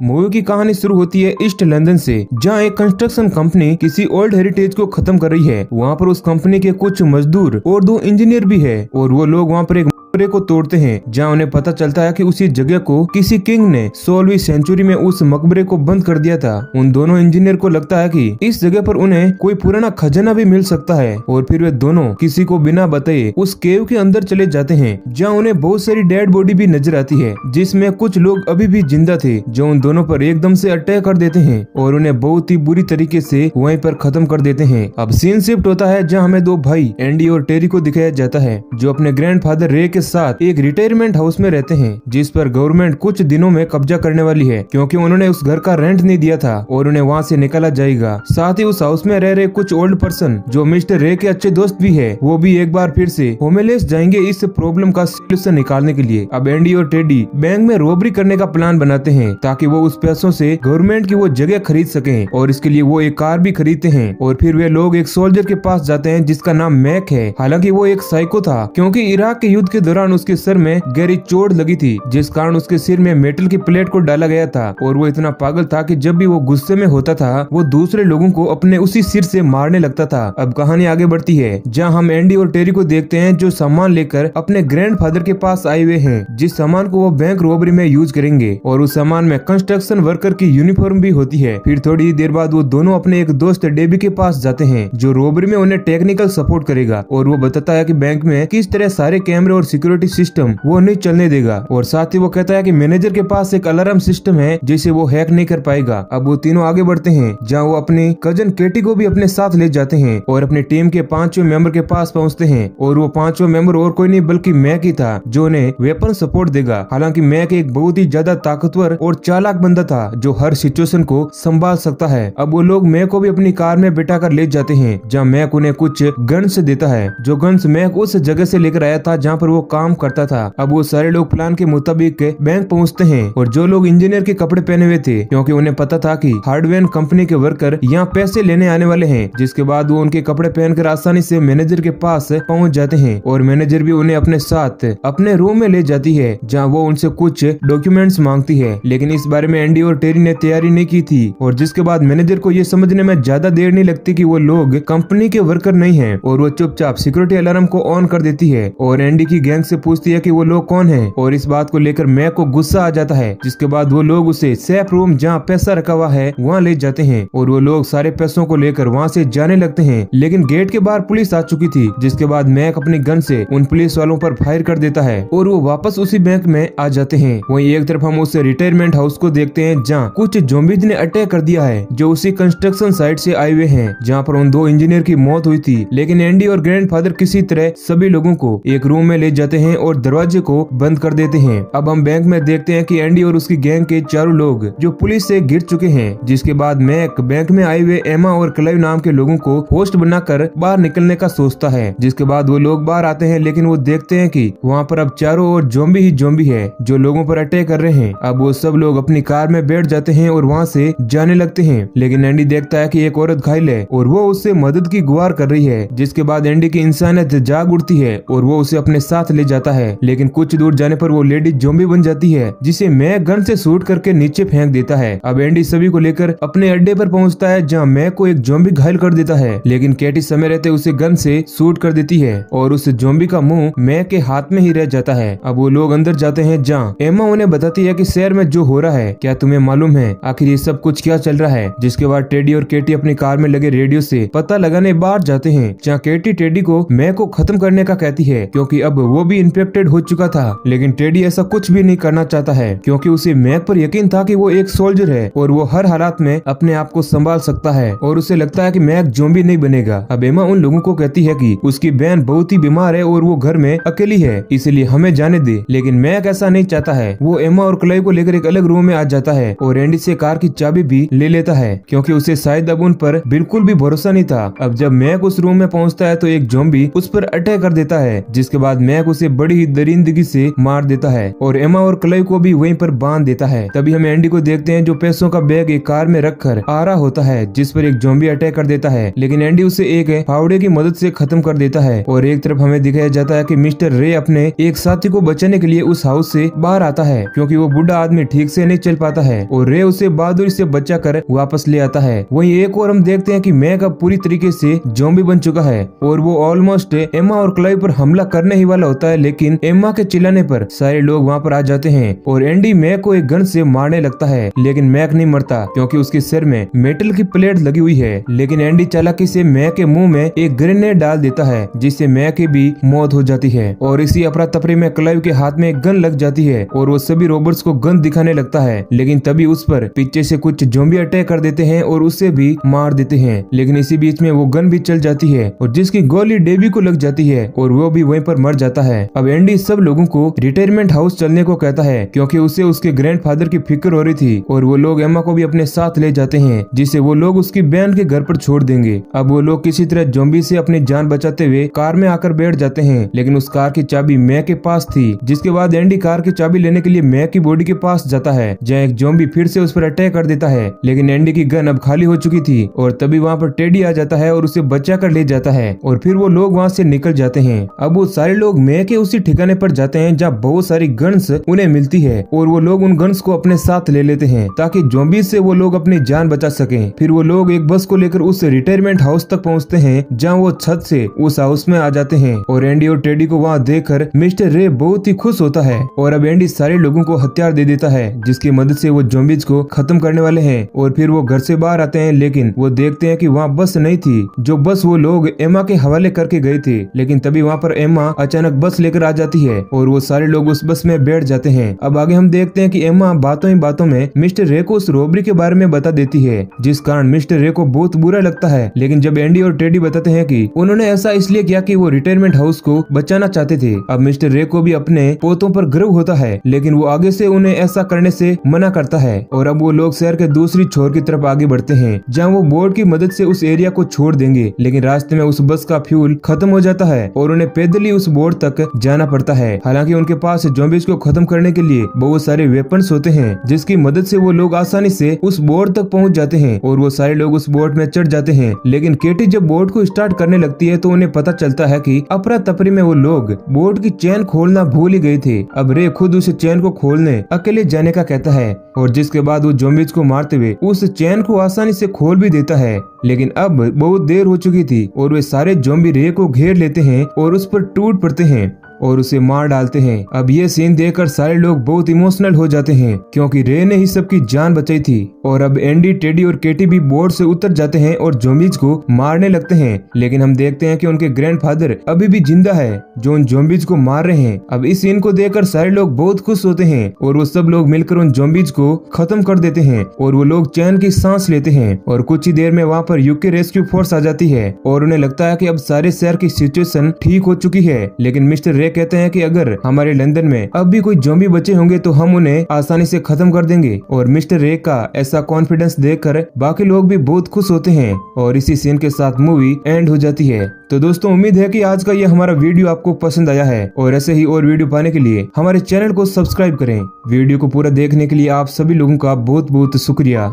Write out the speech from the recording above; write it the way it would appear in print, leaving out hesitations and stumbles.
Movie की कहानी शुरू होती है ईस्ट लंदन से, जहाँ एक कंस्ट्रक्शन कंपनी किसी ओल्ड हेरिटेज को खत्म कर रही है। वहाँ पर उस कंपनी के कुछ मजदूर और 2 इंजीनियर भी है और वो लोग वहाँ पर एक मकबरे को तोड़ते हैं, जहाँ उन्हें पता चलता है कि उसी जगह को किसी किंग ने 16वीं सेंचुरी में उस मकबरे को बंद कर दिया था। उन दोनों इंजीनियर को लगता है कि इस जगह पर उन्हें कोई पुराना खजाना भी मिल सकता है और फिर वे दोनों किसी को बिना बताए उस केव के अंदर चले जाते हैं, जहाँ उन्हें बहुत सारी डेड बॉडी भी नजर आती है, जिसमें कुछ लोग अभी भी जिंदा थे, जो उन दोनों पर एकदम से अटैक कर देते हैं और उन्हें बहुत ही बुरी तरीके से वहीं पर खत्म कर देते हैं। अब सीन शिफ्ट होता है, जहाँ हमें 2 भाई एंडी और टेरी को दिखाया जाता है, जो अपने ग्रैंडफादर रे के साथ एक रिटायरमेंट हाउस में रहते हैं, जिस पर गवर्नमेंट कुछ दिनों में कब्जा करने वाली है, क्योंकि उन्होंने उस घर का रेंट नहीं दिया था और उन्हें वहाँ से निकाला जाएगा। साथ ही उस हाउस में रह रहे कुछ ओल्ड पर्सन, जो मिस्टर रे के अच्छे दोस्त भी है, वो भी एक बार फिर से होमलेस जाएंगे इस प्रॉब्लम का सोल्यूशन निकालने के लिए। अब एंडी और टेडी बैंक में रॉबरी करने का प्लान बनाते हैं, ताकि वो उस पैसों से गवर्नमेंट की वो जगह खरीद सके, और इसके लिए वो एक कार भी खरीदते हैं। और फिर वे लोग एक सोल्जर के पास जाते हैं, जिसका नाम मैक है। हालांकि वो एक साइको था, क्योंकि इराक के युद्ध के दौरान उसके सर में गहरी चोट लगी थी, जिस कारण उसके सिर में मेटल की प्लेट को डाला गया था। और वो इतना पागल था कि जब भी वो गुस्से में होता था, वो दूसरे लोगों को अपने उसी सिर से मारने लगता था। अब कहानी आगे बढ़ती है, जहाँ हम एंडी और टेरी को देखते हैं, जो सामान लेकर अपने ग्रैंडफादर के पास आए हुए हैं, जिस सामान को वो बैंक रॉबरी में यूज करेंगे। और उस सामान में कंस्ट्रक्शन वर्कर की यूनिफॉर्म भी होती है। फिर थोड़ी देर बाद वो दोनों अपने एक दोस्त डेबी के पास जाते हैं, जो रॉबरी में उन्हें टेक्निकल सपोर्ट करेगा, और वो बताता है कि बैंक में किस तरह सारे कैमरे और सिक्योरिटी सिस्टम वो नहीं चलने देगा। और साथ ही वो कहता है कि मैनेजर के पास एक अलार्म सिस्टम है, जिसे वो हैक नहीं कर पाएगा। अब वो तीनों आगे बढ़ते हैं, जहाँ वो अपनी कजन केटी को भी अपने साथ ले जाते हैं और अपनी टीम के 5वें मेंबर के पास पहुँचते हैं। और वो 5वां मेंबर और कोई नहीं बल्कि मैक ही था, जो उन्हें वेपन सपोर्ट देगा। हालांकि मैक एक बहुत ही ज्यादा ताकतवर और चालाक बंदा था, जो हर सिचुएशन को संभाल सकता है। अब वो लोग मैक को भी अपनी कार में बिठा कर ले जाते हैं, जहाँ मैक उन्हें कुछ गन्स देता है, जो गन्स मैक उस जगह से लेकर आया था जहाँ पर वो काम करता था। अब वो सारे लोग प्लान के मुताबिक बैंक पहुंचते हैं, और जो लोग इंजीनियर के कपड़े पहने हुए थे, क्योंकि उन्हें पता था कि हार्डवेयर कंपनी के वर्कर यहाँ पैसे लेने आने वाले हैं। जिसके बाद वो उनके कपड़े पहनकर आसानी से मैनेजर के पास पहुंच जाते हैं, और मैनेजर भी उन्हें अपने साथ अपने रूम में ले जाती है, जहाँ वो उनसे कुछ डॉक्यूमेंट्स मांगती है। लेकिन इस बारे में एंडी और टेरी ने तैयारी नहीं की थी, और जिसके बाद मैनेजर को ये समझने में ज्यादा देर नहीं लगती कि वो लोग कंपनी के वर्कर नहीं है, और वो चुपचाप सिक्योरिटी अलार्म को ऑन कर देती है, और एंडी की गैंग से पूछती है कि वो लोग कौन है। और इस बात को लेकर मैक को गुस्सा आ जाता है, जिसके बाद वो लोग उसे सेफ रूम जहाँ पैसा रखा हुआ है वहाँ ले जाते हैं, और वो लोग सारे पैसों को लेकर वहाँ से जाने लगते हैं। लेकिन गेट के बाहर पुलिस आ चुकी थी, जिसके बाद मैक अपनी गन से उन पुलिस वालों पर फायर कर देता है, और वो वापस उसी बैंक में आ जाते हैं। वहीं एक तरफ हम उस रिटायरमेंट हाउस को देखते हैं, जहाँ कुछ ज़ॉम्बीज ने अटैक कर दिया है, जो उसी कंस्ट्रक्शन साइट से आए हुए हैं, जहाँ पर उन 2 इंजीनियर की मौत हुई थी। लेकिन एंडी और ग्रैंडफादर किसी तरह सभी लोगों को एक रूम में ले जाते हैं और दरवाजे को बंद कर देते हैं। अब हम बैंक में देखते हैं कि एंडी और उसकी गैंग के 4 लोग जो पुलिस से गिर चुके हैं, जिसके बाद मैक बैंक में आए हुए एमा और क्लाइव नाम के लोगों को होस्ट बनाकर बाहर निकलने का सोचता है। जिसके बाद वो लोग बाहर आते हैं, लेकिन वो देखते हैं कि वहाँ पर अब चारों ओर ज़ॉम्बी ही ज़ॉम्बी है, जो लोगों पर अटैक कर रहे हैं। अब वो सब लोग अपनी कार में बैठ जाते हैं और वहाँ से जाने लगते हैं। लेकिन एंडी देखता है कि एक औरत घायल है और वो उससे मदद की गुहार कर रही है। जिसके बाद एंडी की इंसानियत जाग उठती है और वो उसे अपने साथ ले जाता है। लेकिन कुछ दूर जाने पर वो लेडी ज़ॉम्बी बन जाती है, जिसे मैक गन से शूट करके नीचे फेंक देता है। अब एंडी सभी को लेकर अपने अड्डे पर पहुंचता है, जहां मैक को एक ज़ॉम्बी घायल कर देता है। लेकिन केटी समय रहते उसे गन से शूट कर देती है और उस ज़ॉम्बी का मुंह मैक के हाथ में ही रह जाता है। अब वो लोग अंदर जाते हैं, जहाँ एमा उन्हें बताती है कि शहर में जो हो रहा है, क्या तुम्हें मालूम है आखिर ये सब कुछ क्या चल रहा है। जिसके बाद टेडी और केटी अपनी कार में लगे रेडियो से पता लगाने बाहर जाते हैं, जहाँ केटी टेडी को मैक को खत्म करने का कहती है, क्योंकि अब वो भी इन्फेक्टेड हो चुका था। लेकिन टेडी ऐसा कुछ भी नहीं करना चाहता है, क्योंकि उसे मैक पर यकीन था कि वो एक सोल्जर है और वो हर हालात में अपने आप को संभाल सकता है, और उसे लगता है कि मैक ज़ॉम्बी नहीं बनेगा। अब एमा उन लोगों को कहती है कि उसकी बहन बहुत ही बीमार है और वो घर में अकेली है, इसलिए हमें जाने दे। लेकिन मैक ऐसा नहीं चाहता है। वो एमा और क्लाइव को लेकर एक अलग रूम में आ जाता है और एंडी से कार की चाबी भी ले लेता है, क्योंकि उसे शायद अब उन पर बिल्कुल भी भरोसा नहीं था। अब जब मैक उस रूम में पहुंचता है तो एक ज़ॉम्बी उस पर अटैक कर देता है, जिसके बाद मैक उसे बड़ी ही दरिंदगी से मार देता है और एमा और क्लाइव को भी वहीं पर बांध देता है। तभी हम एंडी को देखते हैं जो पैसों का बैग एक कार में रखकर आ रहा होता है, जिस पर एक ज़ॉम्बी अटैक कर देता है, लेकिन एंडी उसे एक फावड़े की मदद से खत्म कर देता है। और एक तरफ हमें दिखाया जाता है कि मिस्टर रे अपने एक साथी को बचाने के लिए उस हाउस से बाहर आता है, क्योंकि वो बूढ़ा आदमी ठीक से नहीं चल पाता है और रे उसे बहादुरी से बचा कर वापस ले आता है। वहीं एक और हम देखते हैं कि मैक अब पूरी तरीके से ज़ॉम्बी बन चुका है और वो ऑलमोस्ट एम्मा और क्लाइव पर हमला करने ही वाला होता है, लेकिन एम्मा के चिल्लाने पर सारे लोग वहाँ पर आ जाते हैं और एंडी मैक को एक गन से मारने लगता है, लेकिन मैक नहीं मरता क्योंकि उसके सिर में मेटल की प्लेट लगी हुई है। लेकिन एंडी चालाकी से मैक के मुंह में एक ग्रेनेड डाल देता है, जिससे मैक की भी मौत हो जाती है। और इसी अफरा तफरी में क्लाइव के हाथ में एक गन लग जाती है और वो सभी रॉबर्ट्स को गन दिखाने लगता है, लेकिन तभी उस पर पीछे से कुछ ज़ॉम्बी अटैक कर देते हैं और उसे भी मार देते हैं। लेकिन इसी बीच में वो गन भी चल जाती है और जिसकी गोली डेबी को लग जाती है और वो भी वहीं पर मर जाता है। अब एंडी सब लोगों को रिटायरमेंट हाउस चलने को कहता है, क्योंकि उसे उसके ग्रैंडफादर की फिक्र हो रही थी और वो लोग एम्मा को भी अपने साथ ले जाते हैं, जिसे वो लोग उसकी बहन के घर पर छोड़ देंगे। अब वो लोग किसी तरह ज़ॉम्बी से अपनी जान बचाते हुए कार में आकर बैठ जाते हैं, लेकिन उस कार की चाबी मैक के पास थी। जिसके बाद एंडी कार की चाबी लेने के लिए मैक की बॉडी के पास जाता है, जहाँ एक ज़ॉम्बी फिर से उस पर अटैक कर देता है, लेकिन एंडी की गन अब खाली हो चुकी थी और तभी वहाँ पर टेडी आ जाता है और उसे बचा कर ले जाता है और फिर वो लोग वहाँ से निकल जाते हैं। अब वो सारे लोग मैक के उसी ठिकाने पर जाते हैं जहाँ बहुत सारी गन्स उन्हें मिलती है और वो लोग उन गन्स को अपने साथ ले लेते हैं ताकि ज़ॉम्बी से वो लोग अपनी जान बचा सकें। फिर वो लोग एक बस को लेकर उस रिटायरमेंट हाउस तक पहुँचते हैं, जहाँ वो छत से उस हाउस में आ जाते हैं और एंडी और टेडी को वहाँ देखकर मिस्टर रे बहुत ही खुश होता है और अब एंडी सारे लोगों को हथियार दे देता है, जिसकी मदद से वो ज़ॉम्बीज को खत्म करने वाले हैं। और फिर वो घर से बाहर आते हैं, लेकिन वो देखते हैं कि वहाँ बस नहीं थी, जो बस वो लोग एम्मा के हवाले करके गए थे। लेकिन तभी वहाँ पर एम्मा अचानक बस लेकर आ जाती है और वो सारे लोग उस बस में बैठ जाते हैं। अब आगे हम देखते हैं कि एम्मा बातों ही बातों में मिस्टर रे को उस रॉबरी के बारे में बता देती है, जिस कारण मिस्टर रे को बहुत बुरा लगता है। लेकिन जब एंडी और टेडी बताते हैं कि उन्होंने ऐसा इसलिए किया कि वो रिटायरमेंट हाउस को बचाना चाहते थे, अब मिस्टर रे को भी अपने पोतों पर गर्व होता है, लेकिन वो आगे से उन्हें ऐसा करने से मना करता है। और अब वो लोग शहर के दूसरी छोर की तरफ आगे बढ़ते हैं, जहाँ वो बोट की मदद से उस एरिया को छोड़ देंगे। लेकिन रास्ते में उस बस का फ्यूल खत्म हो जाता है और उन्हें पैदल ही उस बोट तक जाना पड़ता है। हालांकि उनके पास ज़ॉम्बीज को खत्म करने के लिए बहुत सारे वेपन्स होते हैं, जिसकी मदद से वो लोग आसानी से उस बोट तक पहुंच जाते हैं और वो सारे लोग उस बोट में चढ़ जाते हैं। लेकिन केटी जब बोट को स्टार्ट करने लगती है तो उन्हें पता चलता है कि अफरा तफरी में वो लोग बोट की चेन खोलना भूल ही गए थे। अब रे खुद उस चेन को खोलने अकेले जाने का कहता है और जिसके बाद वो ज़ॉम्बीज को मारते हुए उस चेन को आसानी से खोल भी देता है। लेकिन अब बहुत देर हो चुकी थी और वे सारे ज़ॉम्बी रे को घेर लेते हैं और उस पर टूट पड़ते हैं और उसे मार डालते हैं। अब ये सीन देखकर सारे लोग बहुत इमोशनल हो जाते हैं, क्योंकि रे ने ही सबकी जान बचाई थी। और अब एंडी, टेडी और केटी भी बोट से उतर जाते हैं और ज़ॉम्बीज को मारने लगते हैं। लेकिन हम देखते हैं कि उनके ग्रैंडफादर अभी भी जिंदा है, जो उन ज़ॉम्बीज को मार रहे हैं। अब इस सीन को देखकर सारे लोग बहुत खुश होते हैं और वो सब लोग मिलकर उन ज़ॉम्बीज को खत्म कर देते हैं और वो लोग चैन की सांस लेते हैं। और कुछ ही देर में वहाँ पर यूके रेस्क्यू फोर्स आ जाती है और उन्हें लगता है कि अब सारे शहर की सिचुएशन ठीक हो चुकी है। लेकिन मिस्टर रे कहते हैं कि अगर हमारे लंदन में अब भी कोई ज़ॉम्बी बचे होंगे तो हम उन्हें आसानी से खत्म कर देंगे। और मिस्टर रे का ऐसा कॉन्फिडेंस देखकर बाकी लोग भी बहुत खुश होते हैं और इसी सीन के साथ मूवी एंड हो जाती है। तो दोस्तों, उम्मीद है कि आज का ये हमारा वीडियो आपको पसंद आया है और ऐसे ही और वीडियो पाने के लिए हमारे चैनल को सब्सक्राइब करें। वीडियो को पूरा देखने के लिए आप सभी लोगों का बहुत बहुत शुक्रिया।